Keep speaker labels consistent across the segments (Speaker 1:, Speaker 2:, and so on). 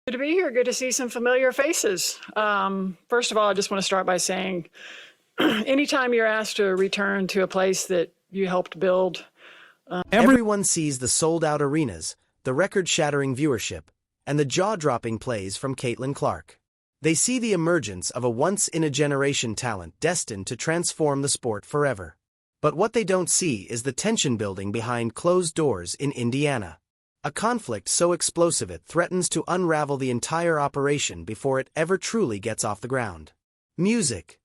Speaker 1: Good to be here. Good to see some familiar faces. First of all, I just want to start by saying anytime you're asked to return to a place that you helped build,
Speaker 2: Everyone sees the sold-out arenas, the record-shattering viewership, and the jaw-dropping plays from Caitlin Clark. They see the emergence of a once-in-a-generation talent destined to transform the sport forever. But what they don't see is the tension building behind closed doors in Indiana. A conflict so explosive it threatens to unravel the entire operation before it ever truly gets off the ground. Music.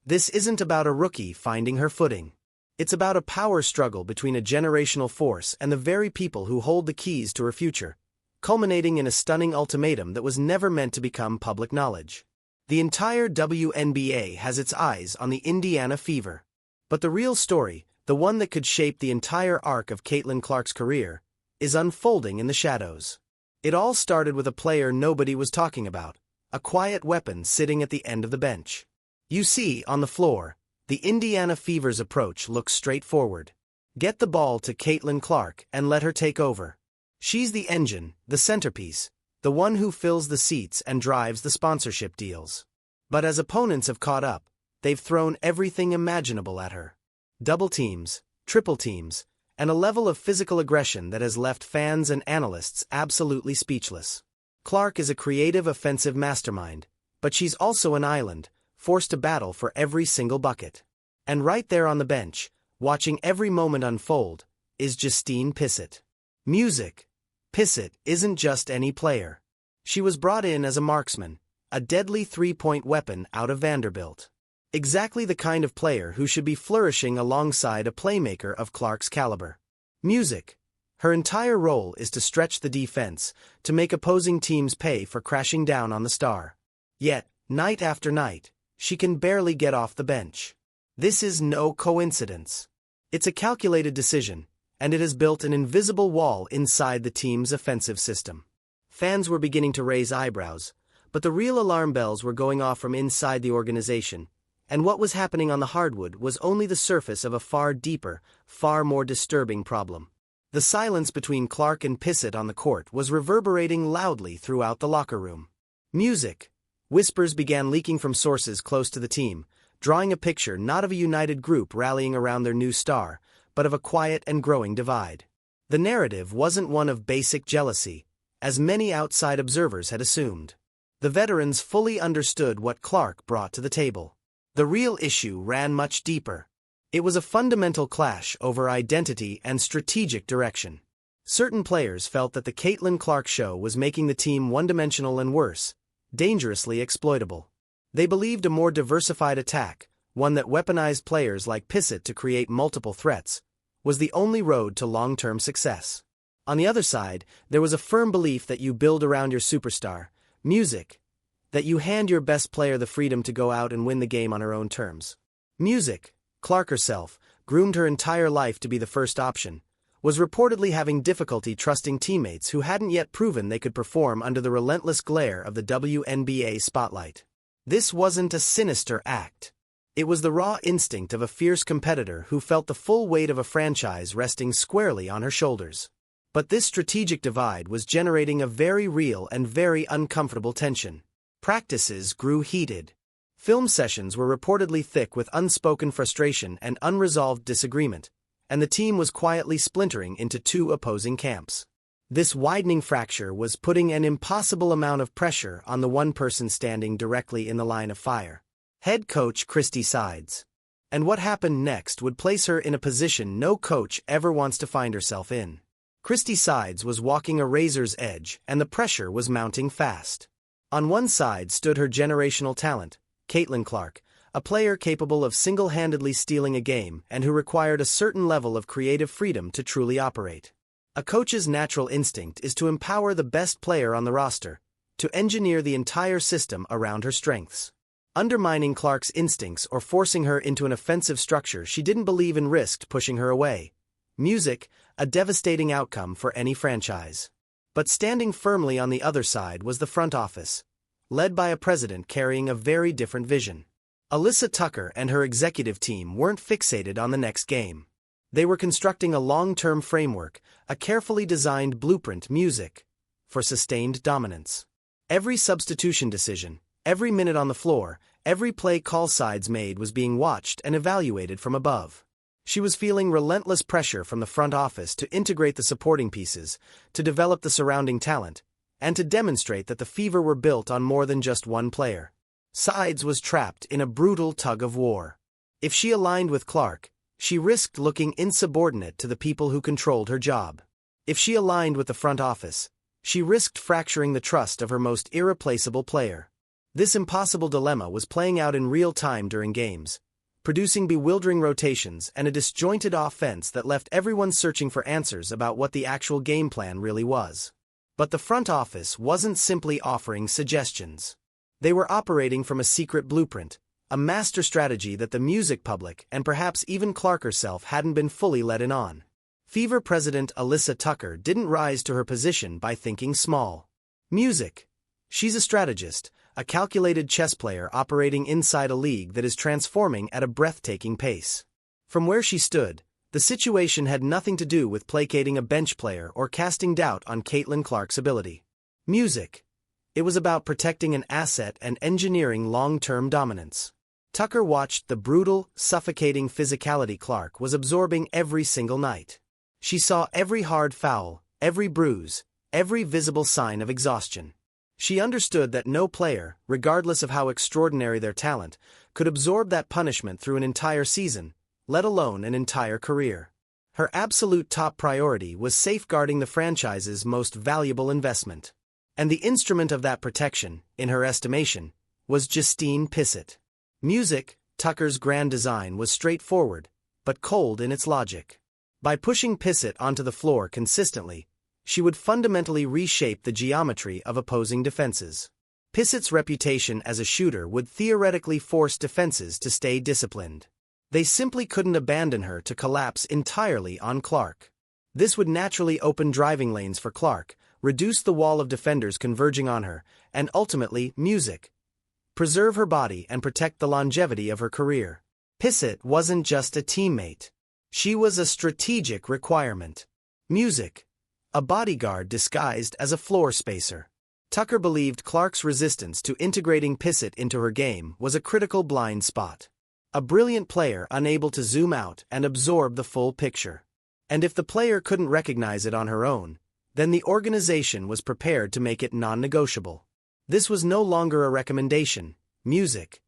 Speaker 2: This isn't about a rookie finding her footing. It's about a power struggle between a generational force and the very people who hold the keys to her future, culminating in a stunning ultimatum that was never meant to become public knowledge. The entire WNBA has its eyes on the Indiana Fever. But the real story, the one that could shape the entire arc of Caitlin Clark's career, is unfolding in the shadows. It all started with a player nobody was talking about, a quiet weapon sitting at the end of the bench. You see, on the floor, the Indiana Fever's approach looks straightforward. Get the ball to Caitlin Clark and let her take over. She's the engine, the centerpiece, the one who fills the seats and drives the sponsorship deals. But as opponents have caught up, they've thrown everything imaginable at her. Double teams, triple teams, and a level of physical aggression that has left fans and analysts absolutely speechless. Clark is a creative offensive mastermind, but she's also an island, forced to battle for every single bucket. And right there on the bench, watching every moment unfold, is Justine Pissett. Music. Pissett isn't just any player. She was brought in as a marksman, a deadly three-point weapon out of Vanderbilt. Exactly the kind of player who should be flourishing alongside a playmaker of Clark's caliber. Music. Her entire role is to stretch the defense, to make opposing teams pay for crashing down on the star. Yet, night after night, she can barely get off the bench. This is no coincidence. It's a calculated decision, and it has built an invisible wall inside the team's offensive system. Fans were beginning to raise eyebrows, but the real alarm bells were going off from inside the organization, and what was happening on the hardwood was only the surface of a far deeper, far more disturbing problem. The silence between Clark and Pissett on the court was reverberating loudly throughout the locker room. Music. Whispers began leaking from sources close to the team, drawing a picture not of a united group rallying around their new star, but of a quiet and growing divide. The narrative wasn't one of basic jealousy, as many outside observers had assumed. The veterans fully understood what Clark brought to the table. The real issue ran much deeper. It was a fundamental clash over identity and strategic direction. Certain players felt that the Caitlin Clark show was making the team one-dimensional and worse, dangerously exploitable. They believed a more diversified attack, one that weaponized players like Pissett to create multiple threats, was the only road to long-term success. On the other side, there was a firm belief that you build around your superstar, Music, that you hand your best player the freedom to go out and win the game on her own terms. Music, Clark herself, groomed her entire life to be the first option, was reportedly having difficulty trusting teammates who hadn't yet proven they could perform under the relentless glare of the WNBA spotlight. This wasn't a sinister act. It was the raw instinct of a fierce competitor who felt the full weight of a franchise resting squarely on her shoulders. But this strategic divide was generating a very real and very uncomfortable tension. Practices grew heated. Film sessions were reportedly thick with unspoken frustration and unresolved disagreement, and the team was quietly splintering into two opposing camps. This widening fracture was putting an impossible amount of pressure on the one person standing directly in the line of fire. Head coach Christy Sides. And what happened next would place her in a position no coach ever wants to find herself in. Christy Sides was walking a razor's edge, and the pressure was mounting fast. On one side stood her generational talent, Caitlin Clark, a player capable of single-handedly stealing a game and who required a certain level of creative freedom to truly operate. A coach's natural instinct is to empower the best player on the roster, to engineer the entire system around her strengths. Undermining Clark's instincts or forcing her into an offensive structure she didn't believe in risked pushing her away. Music, a devastating outcome for any franchise. But standing firmly on the other side was the front office, led by a president carrying a very different vision. Alyssa Tucker and her executive team weren't fixated on the next game. They were constructing a long-term framework, a carefully designed blueprint, Music, for sustained dominance. Every substitution decision, every minute on the floor, every play call sides made was being watched and evaluated from above. She was feeling relentless pressure from the front office to integrate the supporting pieces, to develop the surrounding talent, and to demonstrate that the Fever were built on more than just one player. Sides was trapped in a brutal tug-of-war. If she aligned with Clark, she risked looking insubordinate to the people who controlled her job. If she aligned with the front office, she risked fracturing the trust of her most irreplaceable player. This impossible dilemma was playing out in real time during games, producing bewildering rotations and a disjointed offense that left everyone searching for answers about what the actual game plan really was. But the front office wasn't simply offering suggestions. They were operating from a secret blueprint, a master strategy that the music public and perhaps even Clark herself hadn't been fully let in on. Fever president Alyssa Tucker didn't rise to her position by thinking small. Music. She's a strategist, a calculated chess player operating inside a league that is transforming at a breathtaking pace. From where she stood, the situation had nothing to do with placating a bench player or casting doubt on Caitlin Clark's ability. Music. It was about protecting an asset and engineering long-term dominance. Tucker watched the brutal, suffocating physicality Clark was absorbing every single night. She saw every hard foul, every bruise, every visible sign of exhaustion. She understood that no player, regardless of how extraordinary their talent, could absorb that punishment through an entire season, let alone an entire career. Her absolute top priority was safeguarding the franchise's most valuable investment. And the instrument of that protection, in her estimation, was Justine Pissett. Music, Tucker's grand design was straightforward, but cold in its logic. By pushing Pissett onto the floor consistently, she would fundamentally reshape the geometry of opposing defenses. Pissett's reputation as a shooter would theoretically force defenses to stay disciplined. They simply couldn't abandon her to collapse entirely on Clark. This would naturally open driving lanes for Clark, reduce the wall of defenders converging on her, and ultimately, music. Preserve her body and protect the longevity of her career. Pissett wasn't just a teammate. She was a strategic requirement. Music. A bodyguard disguised as a floor spacer. Tucker believed Clark's resistance to integrating Pissett into her game was a critical blind spot. A brilliant player unable to zoom out and absorb the full picture. And if the player couldn't recognize it on her own, then the organization was prepared to make it non-negotiable. This was no longer a recommendation, music.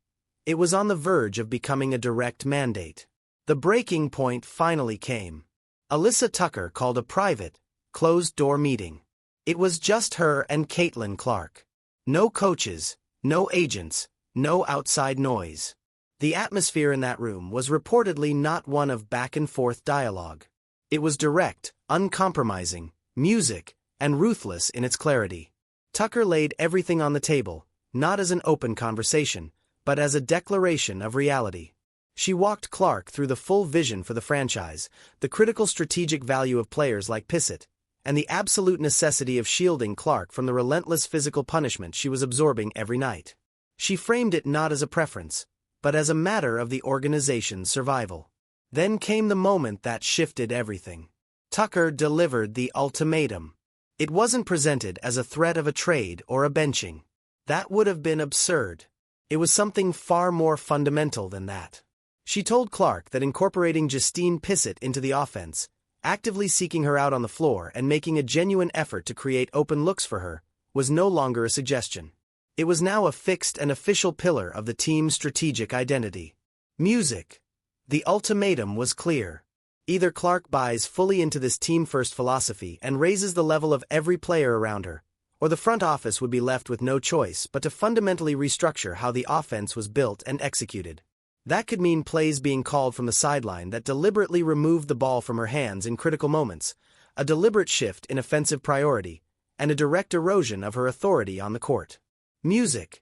Speaker 2: It was on the verge of becoming a direct mandate. The breaking point finally came. Alyssa Tucker called a private, closed-door meeting. It was just her and Caitlin Clark. No coaches, no agents, no outside noise. The atmosphere in that room was reportedly not one of back-and-forth dialogue. It was direct, uncompromising, music, and ruthless in its clarity. Tucker laid everything on the table, not as an open conversation, but as a declaration of reality. She walked Clark through the full vision for the franchise, the critical strategic value of players like Pissett, and the absolute necessity of shielding Clark from the relentless physical punishment she was absorbing every night. She framed it not as a preference, but as a matter of the organization's survival. Then came the moment that shifted everything. Tucker delivered the ultimatum. It wasn't presented as a threat of a trade or a benching. That would have been absurd. It was something far more fundamental than that. She told Clark that incorporating Justine Pissett into the offense, actively seeking her out on the floor and making a genuine effort to create open looks for her, was no longer a suggestion. It was now a fixed and official pillar of the team's strategic identity. Music. The ultimatum was clear. Either Clark buys fully into this team-first philosophy and raises the level of every player around her, or the front office would be left with no choice but to fundamentally restructure how the offense was built and executed. That could mean plays being called from the sideline that deliberately removed the ball from her hands in critical moments, a deliberate shift in offensive priority, and a direct erosion of her authority on the court. Music.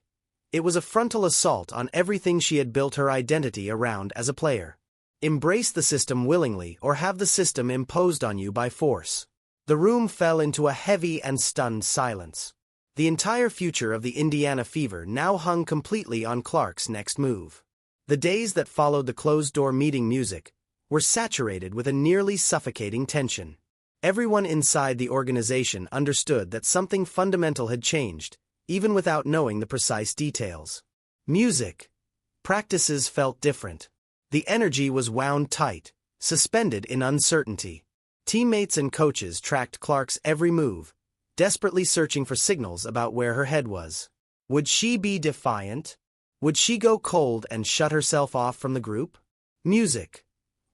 Speaker 2: It was a frontal assault on everything she had built her identity around as a player. Embrace the system willingly or have the system imposed on you by force. The room fell into a heavy and stunned silence. The entire future of the Indiana Fever now hung completely on Clark's next move. The days that followed the closed-door meeting music were saturated with a nearly suffocating tension. Everyone inside the organization understood that something fundamental had changed, even without knowing the precise details. Music. Practices felt different. The energy was wound tight, suspended in uncertainty. Teammates and coaches tracked Clark's every move, desperately searching for signals about where her head was. Would she be defiant? Would she go cold and shut herself off from the group? Music.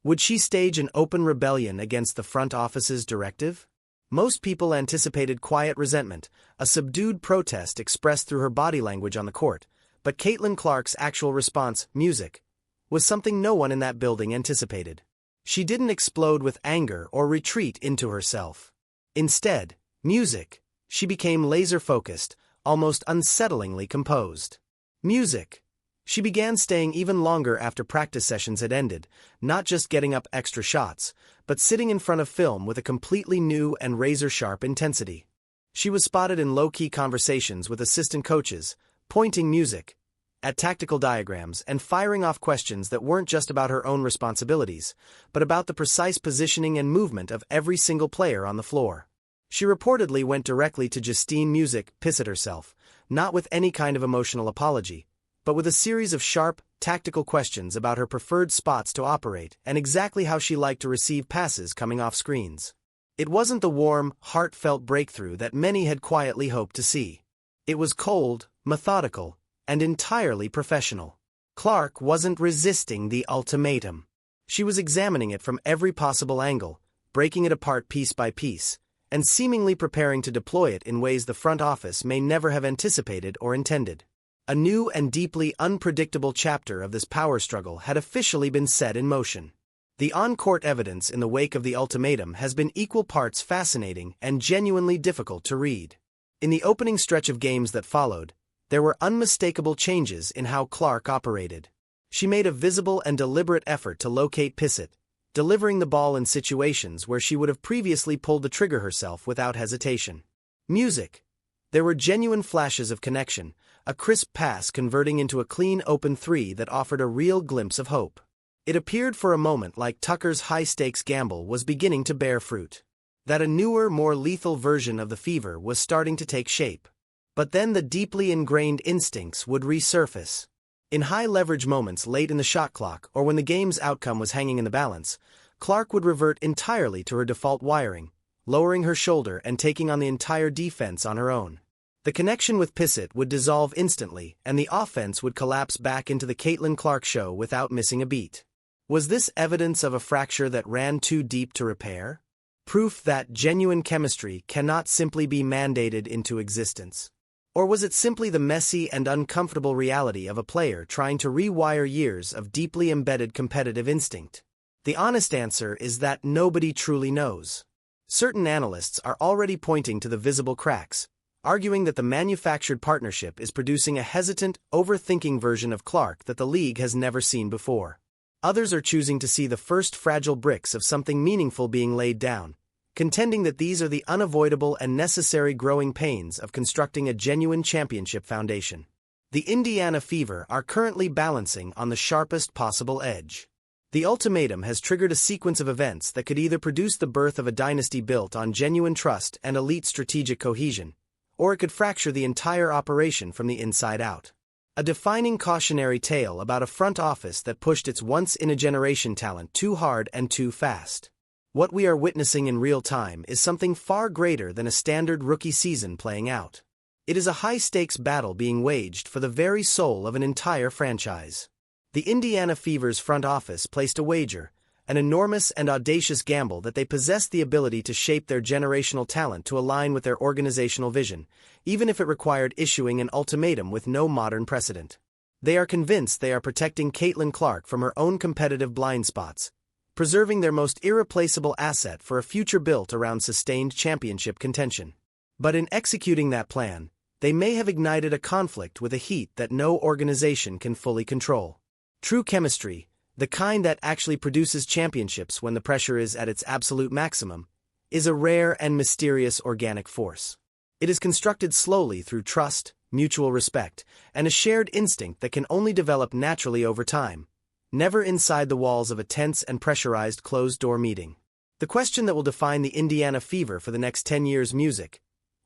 Speaker 2: Would she stage an open rebellion against the front office's directive? Most people anticipated quiet resentment, a subdued protest expressed through her body language on the court, but Caitlin Clark's actual response, music, was something no one in that building anticipated. She didn't explode with anger or retreat into herself. Instead, music, she became laser-focused, almost unsettlingly composed. Music. She began staying even longer after practice sessions had ended, not just getting up extra shots, but sitting in front of film with a completely new and razor-sharp intensity. She was spotted in low-key conversations with assistant coaches, pointing music at tactical diagrams and firing off questions that weren't just about her own responsibilities, but about the precise positioning and movement of every single player on the floor. She reportedly went directly to Justine Music, pissed at herself, not with any kind of emotional apology, but with a series of sharp, tactical questions about her preferred spots to operate and exactly how she liked to receive passes coming off screens. It wasn't the warm, heartfelt breakthrough that many had quietly hoped to see. It was cold, methodical, and entirely professional. Clark wasn't resisting the ultimatum. She was examining it from every possible angle, breaking it apart piece by piece, and seemingly preparing to deploy it in ways the front office may never have anticipated or intended. A new and deeply unpredictable chapter of this power struggle had officially been set in motion. The on-court evidence in the wake of the ultimatum has been equal parts fascinating and genuinely difficult to read. In the opening stretch of games that followed, there were unmistakable changes in how Clark operated. She made a visible and deliberate effort to locate Pissett, delivering the ball in situations where she would have previously pulled the trigger herself without hesitation. Music. There were genuine flashes of connection, a crisp pass converting into a clean open three that offered a real glimpse of hope. It appeared for a moment like Tucker's high-stakes gamble was beginning to bear fruit. That a newer, more lethal version of the fever was starting to take shape. But then the deeply ingrained instincts would resurface. In high-leverage moments late in the shot clock or when the game's outcome was hanging in the balance, Clark would revert entirely to her default wiring, lowering her shoulder and taking on the entire defense on her own. The connection with Pissett would dissolve instantly, and the offense would collapse back into the Caitlin Clark show without missing a beat. Was this evidence of a fracture that ran too deep to repair? Proof that genuine chemistry cannot simply be mandated into existence? Or was it simply the messy and uncomfortable reality of a player trying to rewire years of deeply embedded competitive instinct? The honest answer is that nobody truly knows. Certain analysts are already pointing to the visible cracks, arguing that the manufactured partnership is producing a hesitant, overthinking version of Clark that the league has never seen before. Others are choosing to see the first fragile bricks of something meaningful being laid down, contending that these are the unavoidable and necessary growing pains of constructing a genuine championship foundation. The Indiana Fever are currently balancing on the sharpest possible edge. The ultimatum has triggered a sequence of events that could either produce the birth of a dynasty built on genuine trust and elite strategic cohesion, or it could fracture the entire operation from the inside out. A defining cautionary tale about a front office that pushed its once-in-a-generation talent too hard and too fast. What we are witnessing in real time is something far greater than a standard rookie season playing out. It is a high-stakes battle being waged for the very soul of an entire franchise. The Indiana Fever's front office placed a wager, an enormous and audacious gamble that they possessed the ability to shape their generational talent to align with their organizational vision, even if it required issuing an ultimatum with no modern precedent. They are convinced they are protecting Caitlin Clark from her own competitive blind spots, preserving their most irreplaceable asset for a future built around sustained championship contention. But in executing that plan, they may have ignited a conflict with a heat that no organization can fully control. True chemistry, the kind that actually produces championships when the pressure is at its absolute maximum, is a rare and mysterious organic force. It is constructed slowly through trust, mutual respect, and a shared instinct that can only develop naturally over time, never inside the walls of a tense and pressurized closed-door meeting. The question that will define the Indiana Fever for the next 10 years, music,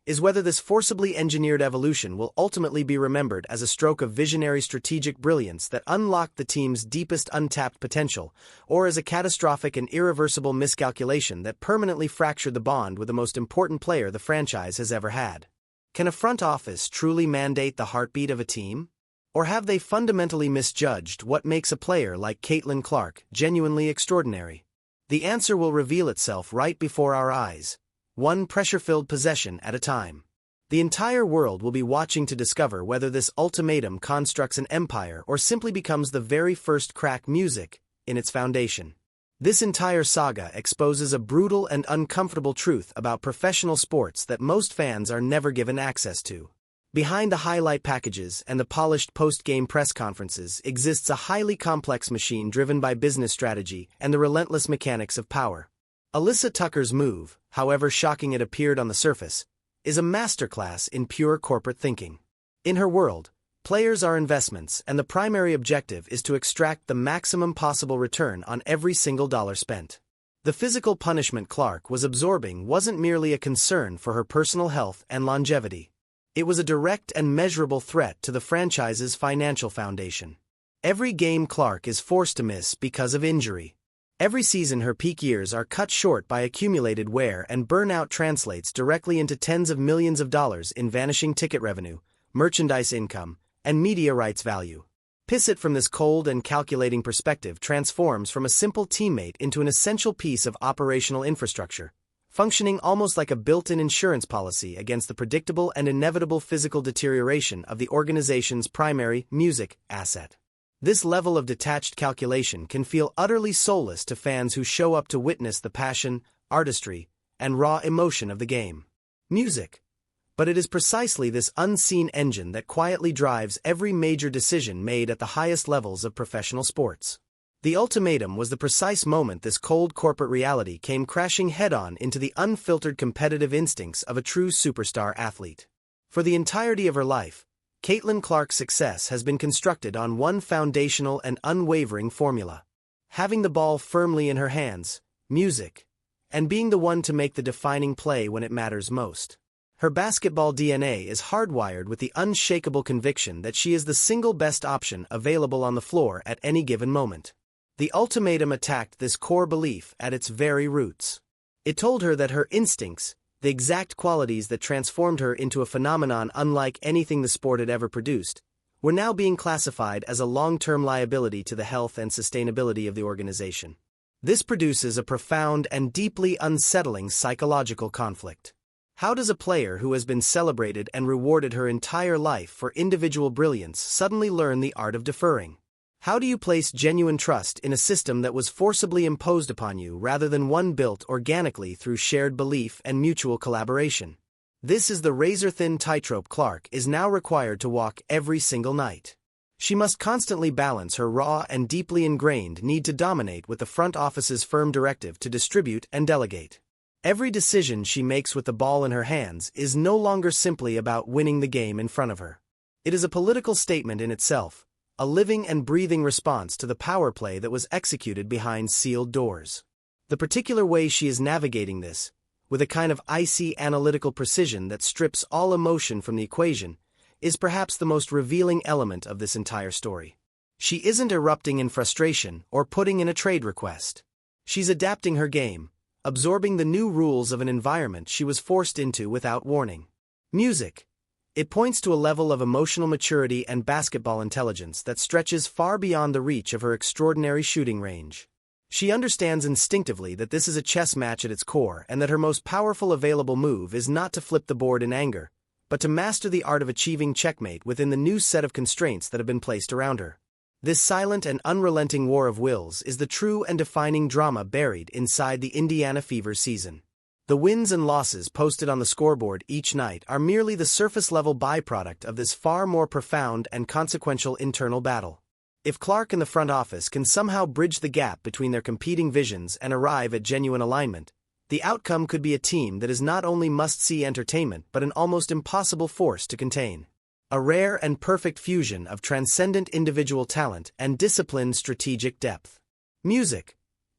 Speaker 2: is whether this forcibly engineered evolution will ultimately be remembered as a stroke of visionary strategic brilliance that unlocked the team's deepest untapped potential, or as a catastrophic and irreversible miscalculation that permanently fractured the bond with the most important player the franchise has ever had. Can a front office truly mandate the heartbeat of a team? Or have they fundamentally misjudged what makes a player like Caitlin Clark genuinely extraordinary? The answer will reveal itself right before our eyes, one pressure-filled possession at a time. The entire world will be watching to discover whether this ultimatum constructs an empire or simply becomes the very first crack music in its foundation. This entire saga exposes a brutal and uncomfortable truth about professional sports that most fans are never given access to. Behind the highlight packages and the polished post-game press conferences exists a highly complex machine driven by business strategy and the relentless mechanics of power. Alyssa Tucker's move, however shocking it appeared on the surface, is a masterclass in pure corporate thinking. In her world, players are investments, and the primary objective is to extract the maximum possible return on every single dollar spent. The physical punishment Clark was absorbing wasn't merely a concern for her personal health and longevity. It was a direct and measurable threat to the franchise's financial foundation. Every game Clark is forced to miss because of injury. Every season her peak years are cut short by accumulated wear, and burnout translates directly into tens of millions of dollars in vanishing ticket revenue, merchandise income, and media rights value. Pissett, from this cold and calculating perspective, transforms from a simple teammate into an essential piece of operational infrastructure, functioning almost like a built-in insurance policy against the predictable and inevitable physical deterioration of the organization's primary music asset. This level of detached calculation can feel utterly soulless to fans who show up to witness the passion, artistry, and raw emotion of the game. Music. But it is precisely this unseen engine that quietly drives every major decision made at the highest levels of professional sports. The ultimatum was the precise moment this cold corporate reality came crashing head-on into the unfiltered competitive instincts of a true superstar athlete. For the entirety of her life, Caitlin Clark's success has been constructed on one foundational and unwavering formula: having the ball firmly in her hands, music, and being the one to make the defining play when it matters most. Her basketball DNA is hardwired with the unshakable conviction that she is the single best option available on the floor at any given moment. The ultimatum attacked this core belief at its very roots. It told her that her instincts, the exact qualities that transformed her into a phenomenon unlike anything the sport had ever produced, were now being classified as a long-term liability to the health and sustainability of the organization. This produces a profound and deeply unsettling psychological conflict. How does a player who has been celebrated and rewarded her entire life for individual brilliance suddenly learn the art of deferring? How do you place genuine trust in a system that was forcibly imposed upon you rather than one built organically through shared belief and mutual collaboration? This is the razor-thin tightrope Clark is now required to walk every single night. She must constantly balance her raw and deeply ingrained need to dominate with the front office's firm directive to distribute and delegate. Every decision she makes with the ball in her hands is no longer simply about winning the game in front of her. It is a political statement in itself, a living and breathing response to the power play that was executed behind sealed doors. The particular way she is navigating this, with a kind of icy analytical precision that strips all emotion from the equation, is perhaps the most revealing element of this entire story. She isn't erupting in frustration or putting in a trade request. She's adapting her game, absorbing the new rules of an environment she was forced into without warning. Music. It points to a level of emotional maturity and basketball intelligence that stretches far beyond the reach of her extraordinary shooting range. She understands instinctively that this is a chess match at its core, and that her most powerful available move is not to flip the board in anger, but to master the art of achieving checkmate within the new set of constraints that have been placed around her. This silent and unrelenting war of wills is the true and defining drama buried inside the Indiana Fever season. The wins and losses posted on the scoreboard each night are merely the surface-level byproduct of this far more profound and consequential internal battle. If Clark and the front office can somehow bridge the gap between their competing visions and arrive at genuine alignment, the outcome could be a team that is not only must-see entertainment but an almost impossible force to contain. A rare and perfect fusion of transcendent individual talent and disciplined strategic depth. Music.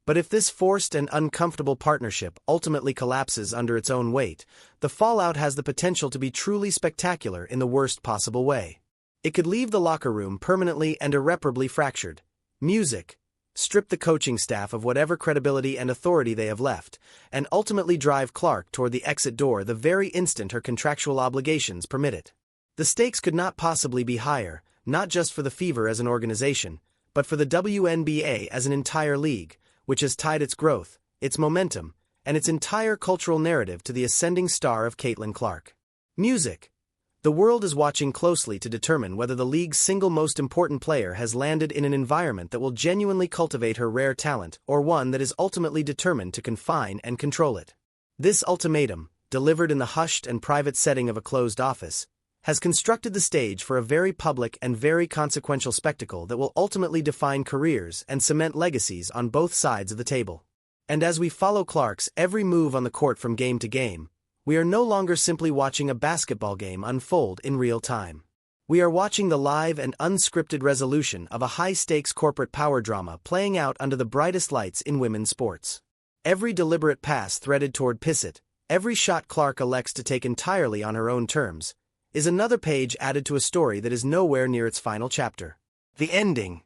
Speaker 2: But if this forced and uncomfortable partnership ultimately collapses under its own weight, the fallout has the potential to be truly spectacular in the worst possible way. It could leave the locker room permanently and irreparably fractured. Music, strip the coaching staff of whatever credibility and authority they have left, and ultimately drive Clark toward the exit door the very instant her contractual obligations permit it. The stakes could not possibly be higher, not just for the Fever as an organization, but for the WNBA as an entire league, which has tied its growth, its momentum, and its entire cultural narrative to the ascending star of Caitlin Clark. Music. The world is watching closely to determine whether the league's single most important player has landed in an environment that will genuinely cultivate her rare talent or one that is ultimately determined to confine and control it. This ultimatum, delivered in the hushed and private setting of a closed office, has constructed the stage for a very public and very consequential spectacle that will ultimately define careers and cement legacies on both sides of the table. And as we follow Clark's every move on the court from game to game, we are no longer simply watching a basketball game unfold in real time. We are watching the live and unscripted resolution of a high-stakes corporate power drama playing out under the brightest lights in women's sports. Every deliberate pass threaded toward Pissett, every shot Clark elects to take entirely on her own terms, is another page added to a story that is nowhere near its final chapter. The ending,